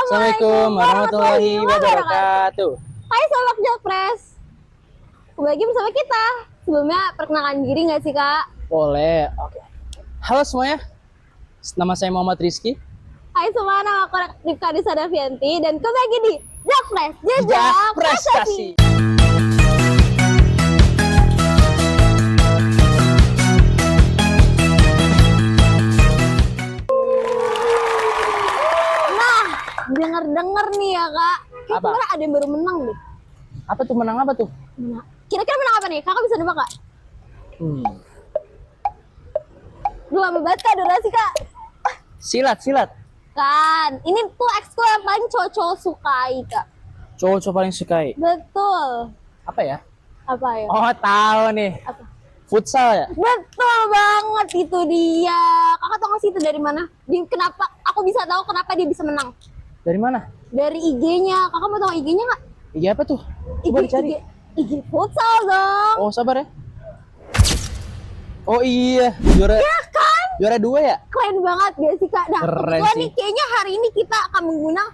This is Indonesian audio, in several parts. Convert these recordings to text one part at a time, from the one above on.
Assalamualaikum warahmatullahi wabarakatuh. Hai Sobat Jakpres, kembali bersama kita. Sebelumnya perkenalkan diri nggak sih Kak? Boleh. Oke. Halo semuanya. Nama saya Muhammad Rizky. Hai semua, nama aku Rifka Disa Davianti dan kembali lagi di Jakpres, Jejak Prestasi. Nah, denger-denger nih ya Kak, kayak Apa? kemarin ada yang baru menang deh. Apa tuh, menang apa tuh? Nah, kira-kira menang apa nih? Kakak bisa nebak Kak? Lu lama banget Kak durasi Kak. Silat. Kan, ini tuh ekskul yang paling cowok sukai Kak. Cowok paling sukai. Betul. Apa ya? Apa ya? Oh, tahu nih. Apa? Futsal ya? Betul banget, itu dia. Kakak tau gak sih itu dari mana? Kenapa aku bisa tahu kenapa dia bisa menang? Dari mana? Dari IG-nya. Kakak mau tahu IG-nya nggak? IG apa tuh? Coba dicari. IG futsal dong. Oh, sabar ya. Oh iya, juara. Ya kan? Juara 2 ya? Keren banget gak sih Kak? Nah, Keren kebetulan sih. nih kayaknya hari ini kita akan menggunakan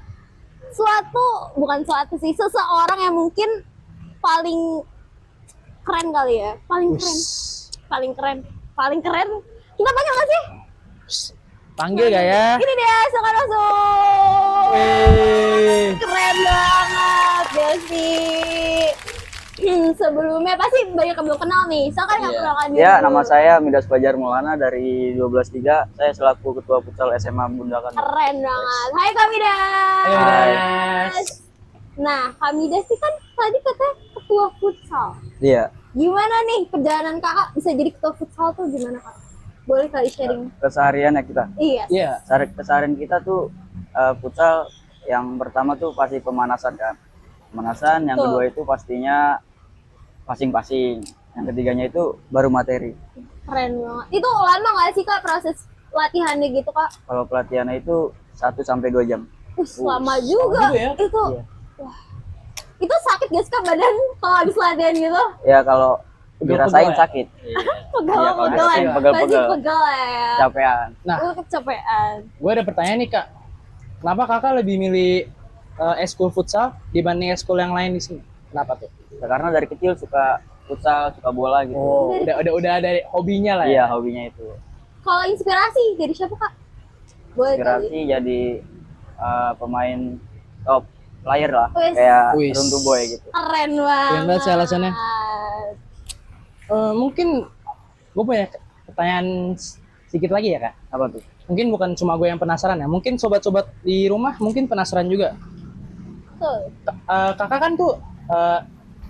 bukan suatu sih, seseorang yang mungkin paling keren kali ya. Paling keren. Kita panggil gak sih? Panggil gak ya? Ini dia, silakan masuk. Wih. Keren banget, gak sih? Sebelumnya pasti banyak yang belum kenal nih. Silakan Iya. kenalkan diri Ya, dulu. nama saya Midas Fajar Maulana dari 12-3. Saya selaku Ketua Futsal SMA Bundakan. Keren banget. Hai Kak Midas. Hai. Nah, Kak Midas sih kan tadi katanya ketua futsal. Iya. Gimana nih perjalanan kakak bisa jadi ketua futsal tuh gimana Kak? Boleh kali sharing? Keseharian ya kita. Iya. Iya. Keseharian kita tuh futsal yang pertama tuh pasti pemanasan kan. Pemanasan, yang Betul. kedua itu pastinya passing-passing. Yang ketiganya itu baru materi. Keren banget. Itu lama nggak sih Kak proses latihannya gitu Kak? Kalau pelatihannya itu 1 sampai 2 jam. Lama juga. juga ya? Itu. Iya. Wah. Itu sakit gak sih Kak badan kalau habis latihan gitu? Ya kalau dirasain ya? sakit, Pegel, Iya, kalau pegelan. dirasain pegel-pegel. Pasti pegel ya. capean. Nah, Kecapean. gue ada pertanyaan nih Kak. Kenapa Kakak lebih milih eskul futsal dibanding eskul yang lain di sini? Kenapa tuh? Ya, karena dari kecil suka futsal, suka bola gitu. Oh, udah ada hobinya lah Iya, ya. hobinya itu. Kalau inspirasi dari siapa Kak? Boleh kali. Inspirasi jadi pemain top player lah, Wis. kayak Wis. Runtu Boy gitu. Keren banget. Keren banget sih alasannya. Mungkin gue punya pertanyaan sedikit lagi ya Kak. Apa tuh? Mungkin bukan cuma gue yang penasaran ya. Mungkin sobat-sobat di rumah mungkin penasaran juga. Betul. Kakak kan tuh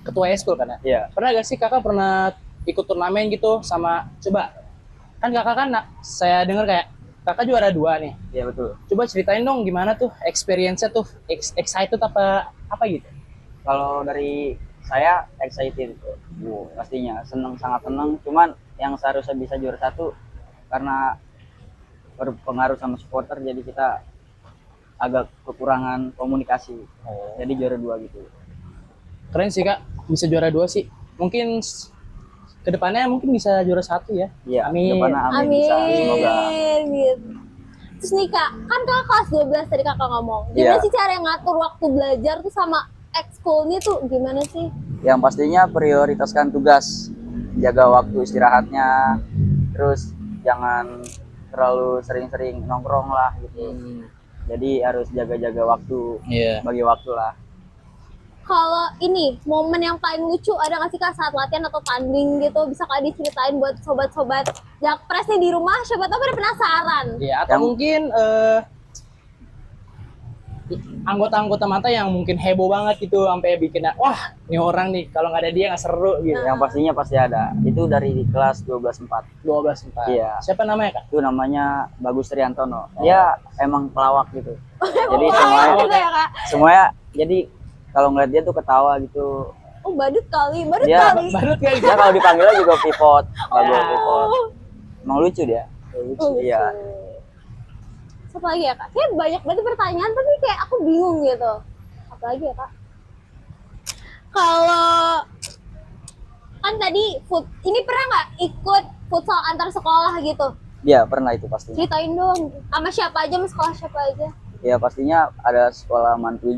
ketua eskul kan ya? Iya. Pernah gak sih kakak pernah ikut turnamen gitu sama, coba kan kakak kan saya dengar kayak kakak juara 2 nih. Iya betul. Coba ceritain dong gimana tuh experience-nya tuh, excited apa gitu? Kalau dari saya excited, pastinya sangat seneng. Cuman yang seharusnya bisa juara 1 karena berpengaruh sama supporter, jadi kita agak kekurangan komunikasi. Jadi juara 2 gitu. Keren sih kak, bisa juara 2 sih. Mungkin kedepannya mungkin bisa juara 1 ya. Iya. Amin. Depannya amin. Bisa, semoga. Gitu. Terus nih Kak, kan kakak kelas 12 tadi kakak ngomong. Gimana Iya. sih cara ngatur waktu belajar tuh sama ekskulnya tuh gimana sih? Yang pastinya prioritaskan tugas, jaga waktu istirahatnya, terus jangan terlalu sering-sering nongkrong lah gitu. Jadi harus jaga-jaga waktu, Iya. bagi waktu lah. Kalau ini momen yang paling lucu ada nggak sih Kak saat latihan atau tanding gitu, bisa Kak diceritain buat sobat-sobat Jakpres nih di rumah, siapa tahu pada penasaran. Iya, atau Yang- mungkin anggota-anggota mata yang mungkin heboh banget gitu sampai bikin wah ini orang nih kalau nggak ada dia nggak seru gitu. Yang pastinya pasti ada. Itu dari kelas 12-4. 12-4. Iya. Siapa namanya kak? Itu namanya Bagus Triantono. Dia emang pelawak gitu. Jadi Oh, semuanya, gitu ya Kak. semuanya jadi kalau ngeliat dia tuh ketawa gitu. Oh badut kali, badut Iya. kali. Badut kali. Dia kalau dipanggilnya juga pivot, bagus Ya. pivot. Emang lucu dia. Oh, Iya. gitu. Apa lagi ya Kak? Kayak banyak banget pertanyaan tapi kayak aku bingung gitu. Apa lagi ya Kak? Kalau kan tadi ini pernah nggak ikut futsal antar sekolah gitu? Iya, pernah itu pasti. Ceritain dong, sama siapa aja, sama sekolah siapa aja? Ya pastinya ada sekolah MAN 7,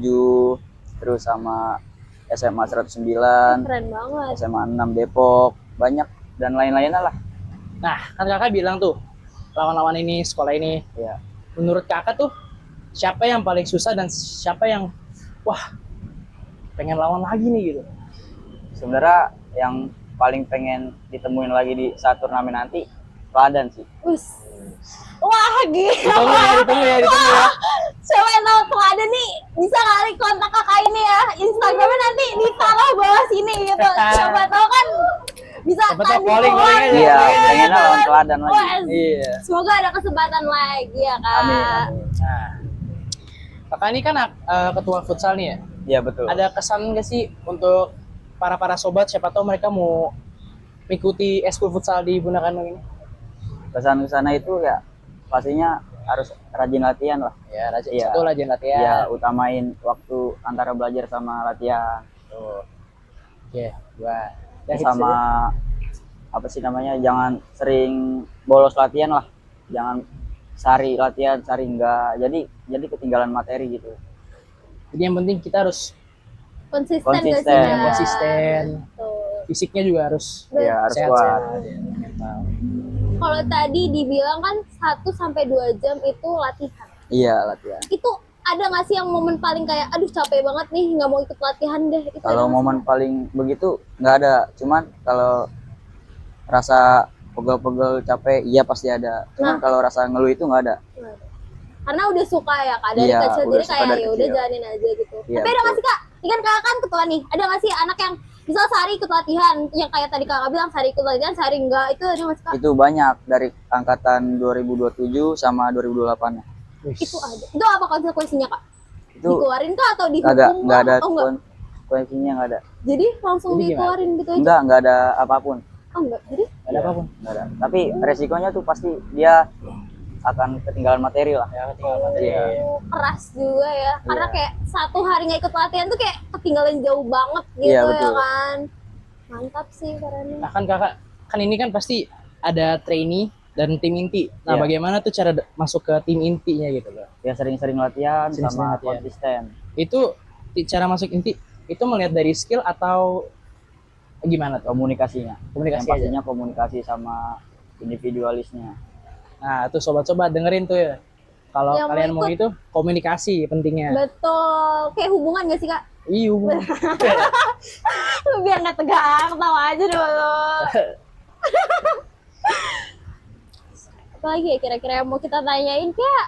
terus sama SMA 109, Keren banget. SMA 6 Depok, banyak dan lain-lainnya lah. Nah, kan kakak bilang tuh lawan-lawan ini sekolah ini. Ya, Menurut kakak tuh siapa yang paling susah dan siapa yang wah pengen lawan lagi nih gitu? sebenarnya yang paling pengen ditemuin lagi di saat turnamen nanti Kladan sih. Us. Wah, gila. Ditunggu ya. Siapa yang tahu tuh ada nih, bisa kali kontak kakak ini ya. Instagramnya nanti ditaruh bawah sini gitu. Siapa tahu kan bisa Siapa tahu tanding calling lawan. aja. Iya, pengennya lawan Kladan lagi. Wah, Iya. semoga ada kesempatan lagi ya kak. Amin. Nah, kakak ini kan ketua futsal nih ya. Iya betul. Ada kesan nggak sih untuk para sobat, siapa tahu mereka mau mengikuti eskul futsal di Bunda Kandung ini? Kesan kesana itu ya pastinya harus rajin latihan lah. Ya, rajin Iya. satu rajin latihan. Ya, utamain waktu antara belajar sama latihan. Tuh. Oke, dua. Dan Sama apa sih namanya? Jangan sering bolos latihan lah. Jangan sehari latihan, sehari enggak. Jadi ketinggalan materi gitu. Jadi yang penting kita harus Konsisten, Konsisten. gak sih Kak? konsisten. Tuh. Fisiknya juga harus Ya, harus sehat-sehat. kuat. Mental. Kalau tadi dibilang kan 1 sampai 2 jam itu latihan. Iya, latihan. Itu ada nggak sih yang momen paling kayak aduh capek banget nih nggak mau ikut latihan deh, itu ada Kalau nggak sih? momen paling begitu nggak ada. Cuman kalau rasa pegel-pegel capek, iya pasti ada. Cuman Nah. kalau rasa ngeluh itu nggak ada. Nggak ada. Karena udah suka ya kak dari Iya, kecil, udah jadi suka kayak dari ya udah kecil. jalanin aja gitu. Iya, Tapi ada nggak betul. sih kak, ini kan kakak kan ketua nih, ada nggak sih anak yang misal sehari ikut latihan yang kayak tadi kakak bilang sehari ikut latihan sehari enggak, itu ada nggak sih kak? Itu banyak dari angkatan 2027 sama 2028 ya. Itu ada. Itu apa konsekuensinya kak? Itu Dikeluarin kak atau dihukum? nggak ada Oh enggak. konsekuensinya, nggak ada. Jadi langsung Jadi gimana? dikeluarin gitu aja? Nggak ada apapun. Oh enggak. Jadi Ada apapun. Nggak ada. Tapi resikonya tuh pasti dia akan ketinggalan materi lah. Ya, tinggal materi. Iya. keras juga ya. Karena Iya. kayak 1 hari nggak ikut latihan tuh kayak ketinggalan jauh banget gitu Iya, ya betul. kan. Mantap sih keren. Nah kan kakak, kan ini kan pasti ada trainee dan tim inti. Nah Iya. bagaimana tuh cara masuk ke tim intinya gitu loh? Ya sering-sering latihan Sering-sering sama latihan. konsisten. Itu cara masuk inti itu melihat dari skill atau gimana tuh? Komunikasinya. Komunikasi Yang pastinya komunikasi sama individualisnya. Nah tuh sobat-sobat dengerin tuh ya. Kalau Yang mau kalian mau ikut. itu komunikasi pentingnya. Betul. Kayak hubungan gak sih kak? Iya. Lu biar nggak tegang, tahu aja dulu. Apalagi ya kira-kira yang mau kita tanyain kak?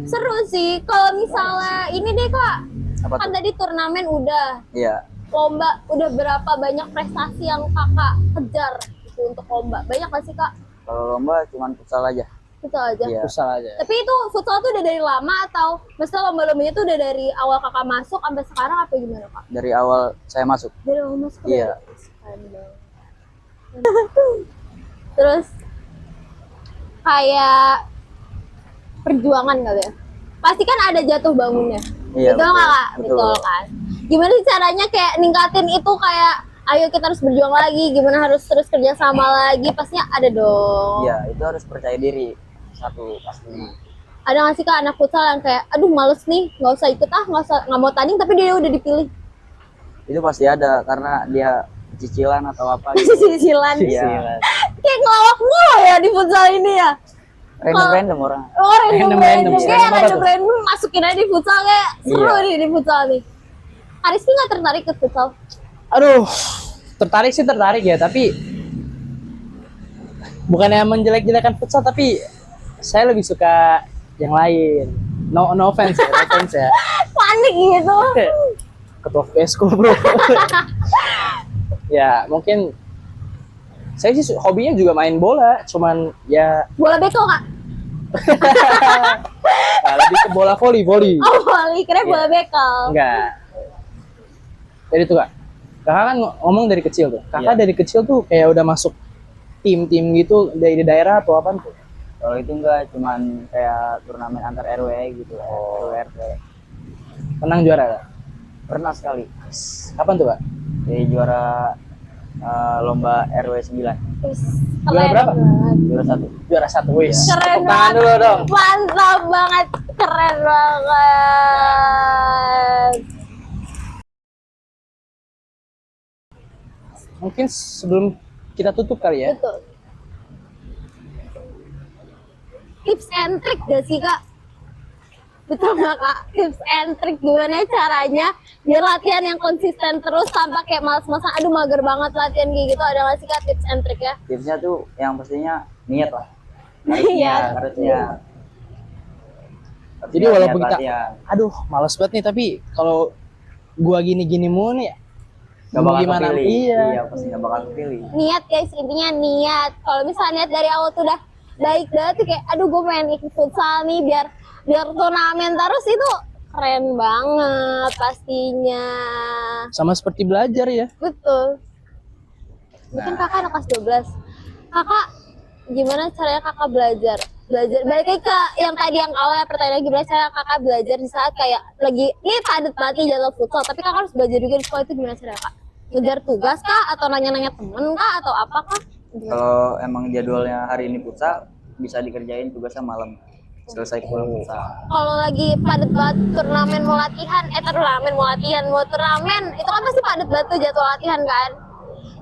Seru sih. Kalau misalnya ini deh kak, Apa kan tuh? tadi turnamen udah, Iya. lomba udah berapa banyak prestasi yang kakak kejar gitu untuk lomba? Banyak gak sih kak? Kalau lomba cuman futsal aja. Itu aja. Iya. Susah aja. Tapi itu futsal tuh udah dari lama atau maksudnya lomba-lombanya tuh udah dari awal kakak masuk sampai sekarang apa gimana kak? Dari awal saya masuk. Dari awal masuk udah? Iya. Keren banget. Terus kayak perjuangan kali ya? Pasti kan ada jatuh bangunnya. Iya, Betul nggak kak? betul. Betul kan? Gimana sih caranya kayak ningkatin itu kayak ayo kita harus berjuang lagi, gimana harus terus kerja sama lagi, pastinya ada dong. Iya, itu harus percaya diri. Satu pasti. Ada nggak sih kak anak futsal yang kayak aduh males nih, nggak usah ikut nggak mau tanding tapi dia udah dipilih. Itu pasti ada karena dia cicilan atau apa gitu. Cicilan. Iya. Kayak ngelawak mulu ya di futsal ini ya. Random orang. Oh, random Random, kayak random apa random tuh? random masukin aja di futsal kayak seru Iya. nih di futsal nih. Ariski nggak tertarik ke futsal? Aduh, tertarik sih tertarik ya, tapi bukannya menjelek-jelekan futsal, tapi saya lebih suka yang lain. No offense ya, no offense ya. Panik gitu. Ketua Vesco bro. Ya mungkin saya sih hobinya juga main bola, cuman ya Bola beko kak? lebih ke bola voli. Oh, volley kira Iya. bola bekel. Enggak. Jadi tuh kak, kakak kan ngomong dari kecil tuh. Kakak Iya. dari kecil tuh kayak udah masuk tim-tim gitu dari daerah atau apa tuh? Kalau itu enggak, cuman kayak turnamen antar RW gitu, Oh. RW RT. Menang juara kak? Pernah sekali. Kapan tuh kak? Jadi juara lomba RW 9 Terus Juara keren berapa? banget. juara 1. Juara 1 wis. Keren Tepuk tangan banget. dulu dong. Mantap banget, keren banget. Mungkin sebelum kita tutup kali ya. Betul. Tips and trick gak sih kak? Betul nggak kak? Tips and trick gimana caranya biar latihan yang konsisten terus tanpa kayak malas-malasan, aduh mager banget latihan kayak gitu, ada nggak sih kak tips and trick ya? Tipsnya tuh yang pastinya niat lah. Iya. Harusnya. Jadi walaupun niat kita, latihan. aduh males banget nih, tapi kalau gua gini-gini mulu nih, Gak mau bakal gimana? kepilih. Iya. Pasti gak bakal kepilih. Niat guys, intinya niat. Kalau misalnya niat dari awal tuh udah baik banget tuh kayak aduh gue pengen ikut futsal nih biar turnamen terus, itu keren banget pastinya. Sama seperti belajar ya. Betul. Mungkin kakak anak kelas 12. Kakak gimana caranya kakak belajar balik lagi ke yang tadi yang awal pertanyaan, gimana cara kakak belajar di saat kayak lagi ini padat banget nih jadwal futsal tapi kakak harus belajar juga di sekolah, itu gimana caranya kak? Ngejar tugas kah atau nanya-nanya temen kah atau apa kah? Kalau emang jadwalnya hari ini futsal, bisa dikerjain tugasnya malam. Selesai pulang futsal. Kalau lagi padat banget turnamen mau latihan, mau turnamen, itu kan pasti padat banget tuh jadwal latihan kan?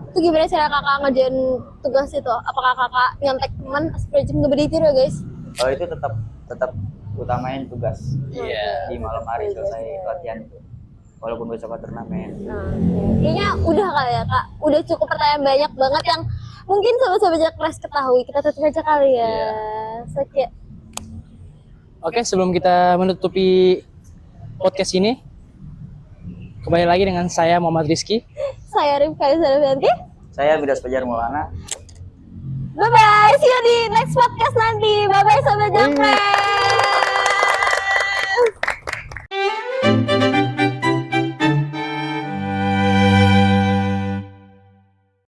Itu gimana cara kakak ngerjain tugas itu? Apakah kakak nyontek teman supaya nggak berdiri ya guys? Kalau itu tetap utamain tugas. Iya. Di malam hari selesai latihan itu. Walaupun besok ada turnamen. Nah, kayaknya udah kali ya kak, udah cukup pertanyaan banyak banget yang mungkin sobat-sobat Jakpres ketahui. Kita tutup aja kali ya. Sekian. Oke, sebelum kita menutupi podcast ini, kembali lagi dengan saya Muhammad Rizky. Saya Rifka Rizalvianti. Saya Bidas Fajar Maulana. Bye bye, see you di next podcast nanti. Bye bye sobat Jakpres.